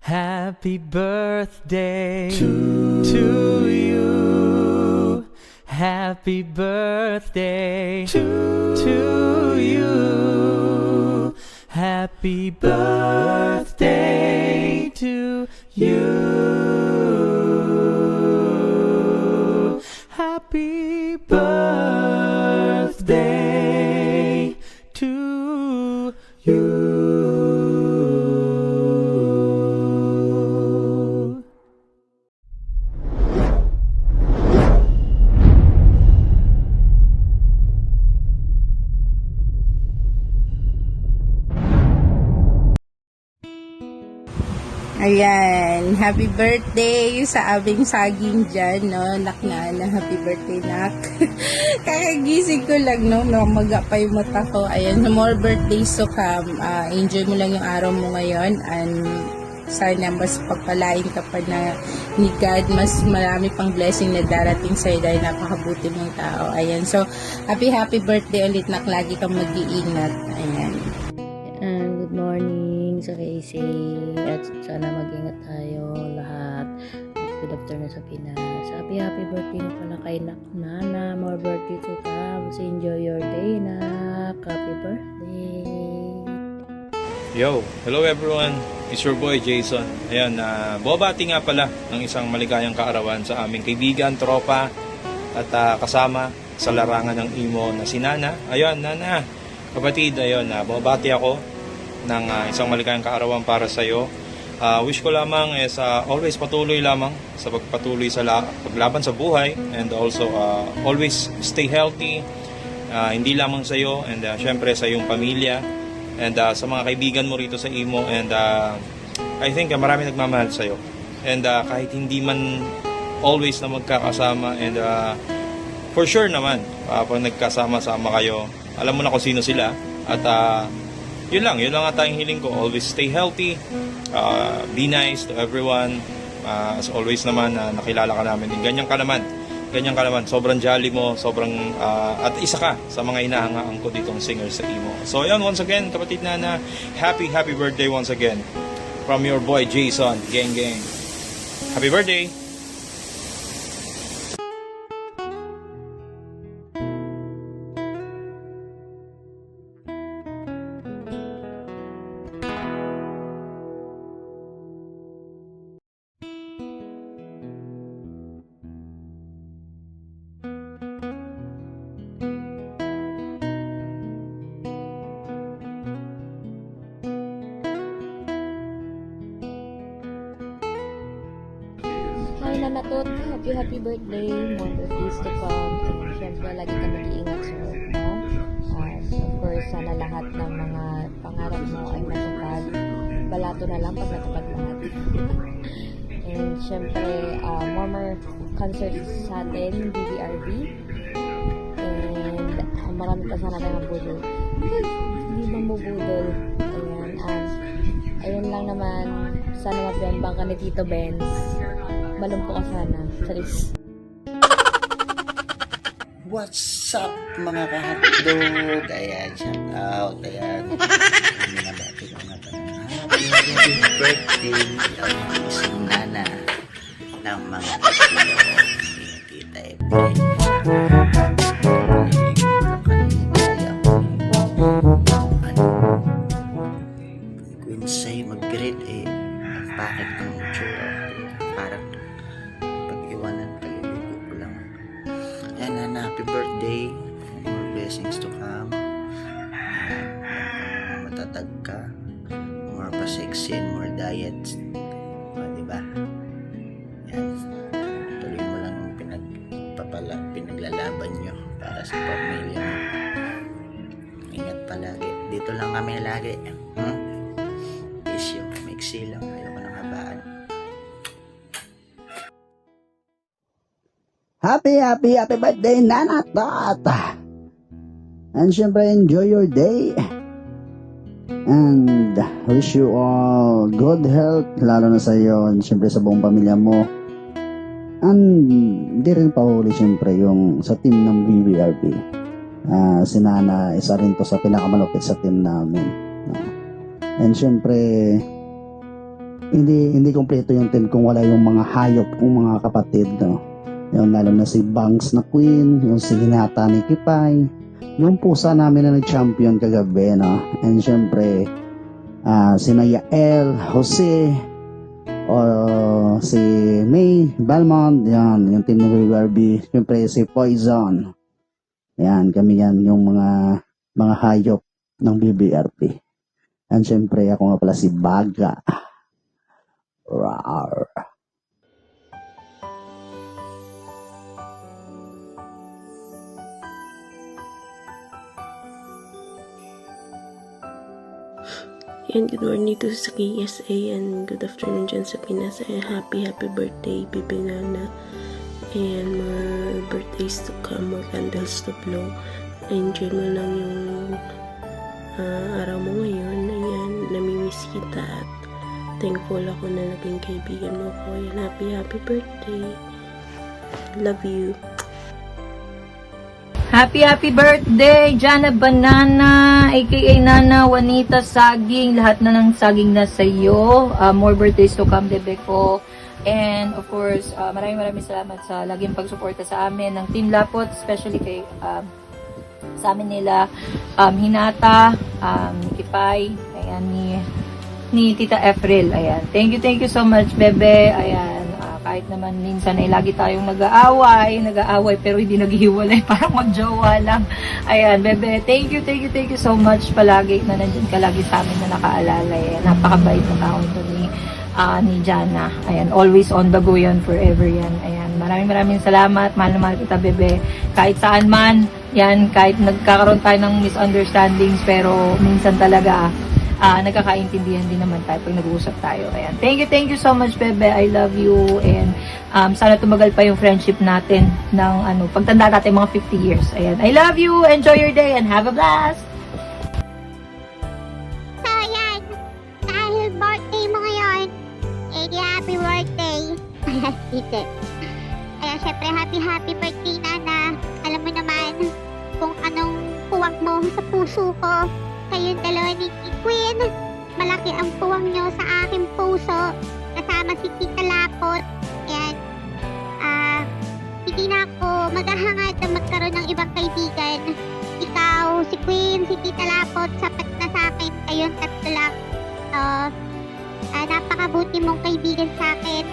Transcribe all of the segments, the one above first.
Happy birthday to you. Happy birthday to you. Happy birthday to you. Happy birthday to you. Ayan, happy birthday sa aming saging dyan, no? Nak na, happy birthday, nak. Kakagising ko lang, no? Namaga pa yung mata ko. Ayan, more birthdays to come. Enjoy mo lang yung araw mo ngayon. And sana mas pagpalain ka pa na ni God. Mas marami pang blessing na darating sa'yo dahil napakabuti mong tao. Ayan, so happy birthday ulit, nak. Lagi kang mag-iingat. Ayan. Good morning sa KC at sana mag-ingat tayo lahat. Good afternoon sa Pinas. Happy birthday na pala kay Nana. More birthday to come. So enjoy your day, Nak. Happy birthday. Yo, hello everyone. It's your boy Jason. Ayan, bobati nga pala ng isang maligayang kaarawan sa aming kaibigan, tropa at kasama sa larangan ng imo na si Nana. Ayun, Nana, kapatid, ayun, bobati ako ng isang maligayang kaarawan para sa iyo. Wish ko lamang is always patuloy lamang sa pagpatuloy sa paglaban sa buhay, and also always stay healthy, hindi lamang sa iyo and syempre sa iyong pamilya and sa mga kaibigan mo rito sa imo, and I think marami nagmamahal sa iyo, and kahit hindi man always na magkakasama, and for sure naman pag nagkasama-sama kayo, alam mo na kung sino sila, at yun lang ang tayong hiling ko. Always stay healthy, be nice to everyone, as always naman, nakilala ka namin, ganyan ka naman, sobrang jolly mo, sobrang at isa ka sa mga inahangaan ko ditong singer sa imo. So yan, once again, kapatid Nana, happy birthday once again from your boy Jason, gang, happy birthday. Hi, Nanatot. Happy birthday. More birthdays to come. And syempre, lagi ka mag-iingat sa work mo. And of course, sana lahat ng mga pangarap mo ay matupad. Balato na lang pag natupad lahat. And syempre, more concerts sa atin, BBRB. And marami pa sana tayong budol. Hindi ba mo budol? Ayan. Ayun lang naman. Sana mabembang ka ni Tito Benz. Malumpo ka sana. Charis. What's up mga kahatdog? Ayan, shout out. Ayan. Happy birthday si Nana ng mga katilo ni Tita Epe. Quincy mag-greet bakit ang tsura? Parang pag-iwanan, pag-ibig ko lang. Ayan, Nana, happy birthday. More blessings to come. Matatag ka. More pa-sexy and more diet. Diba? Ayan. Tuloy mo lang yung pinaglalaban nyo para sa pamilya mo. Ingat palagi. Dito lang kami lagi. Isyo, maiksi lang. Ayoko ng habaan. Happy birthday, Nana Tot! And syempre, enjoy your day. And wish you all good health, lalo na sa iyo, and syempre sa buong pamilya mo. And hindi rin pahuli syempre yung sa team ng BBRB. Si Nana, isa rin to sa pinakamalupit sa team namin. And syempre, hindi kompleto yung team kung wala yung mga hayop kong mga kapatid, no? Yung lalo na si Banks na Queen, yung si Hinata ni Kipay, yung pusa namin na nag-champion kagabi, no? And syempre, sina Yael, Jose, o si May Belmont, yan, yung team ng BBRB, syempre si Poison. Yan, kami yan, yung mga hayop ng BBRB. And syempre, ako nga pala si Baga. Rawr. And good morning to sa KSA and good afternoon dyan sa Pinas. And happy birthday, Bibi Nana. And more birthdays to come, more candles to blow. Enjoy mo lang yung araw mo ngayon. Ayan, namimiss kita at thankful ako na naging kaibigan mo ko. Ayan, happy birthday. Love you. Happy birthday, Jana Banana, aka Nana, Juanita Saging, lahat na ng saging na sa'yo. More birthdays to come, bebe ko. And of course, maraming salamat sa laging pagsuporta sa amin ng Team Lapot, especially kay sa amin nila Hinata, Kipay, ayan, ni Tita Efril. Ayan. Thank you so much, bebe. Ayan. Kahit naman minsan ay lagi tayong nag-aaway pero hindi naghihiwalay, parang magjowa lang. Ayan, bebe, thank you so much palagi na nandyan ka lagi sa amin na nakaalala. Ayan, napakabait na tao ito ni Jana. Ayan, always on the go yan, forever yan. Ayan, maraming salamat. Mahal na mahal kita, bebe. Kahit saan man, yan, kahit nagkakaroon tayo ng misunderstandings, pero minsan talaga, nagkakaintindihan din naman tayo pag nag-uusap tayo. Ayan. Thank you so much, bebe. I love you. And sana tumagal pa yung friendship natin ng pagtanda natin mga 50 years. Ayan. I love you. Enjoy your day and have a blast. So, ayan. Dahil birthday mo ngayon, happy birthday. Ite. Ayan, syempre, happy birthday, Nana. Alam mo naman kung anong puwag mo sa puso ko. Kayong dalawa ni Queen, malaki ang puwang nyo sa aking puso. Kasama si Tita Lapot. Ayan. Hindi na ako maghahangad na magkaroon ng ibang kaibigan. Ikaw, si Queen, si Tita Lapot, sapat na sa akin. Kayong tatlo lang. Napakabuti mong kaibigan sa akin.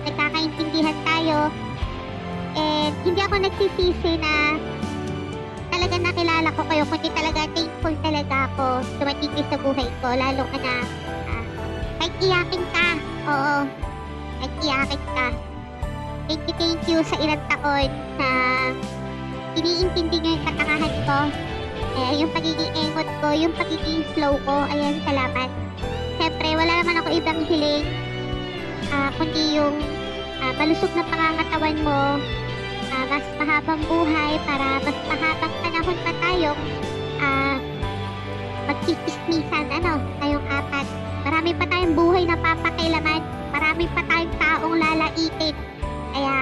Nagkakaintindihan tayo. And hindi ako nagsisisi na talaga nakilala ko kayo, kundi talaga thankful talaga ako dumating sa buhay ko, lalo ka na kahit iyakin ka, oo, kahit iyakin ka. Thank you sa ilang taon na iniintindi nyo yung katangahan ko, yung pagiging engot ko, yung pagiging slow ko. Ayan, salamat. Siyempre, wala naman ako ibang hiling kundi yung malusog na pangangatawan mo, mas mahabang buhay para mas mahabang panahon pa tayong magkikismisan, tayong apat. Marami pa tayong buhay na papakailaman, marami pa tayong taong lalaitin. Kaya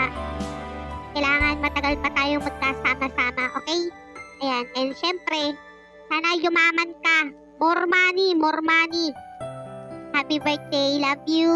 kailangan matagal pa tayong magkasama-sama, okay? Ayan, and syempre, sana yumaman ka. More money. Happy birthday, love you.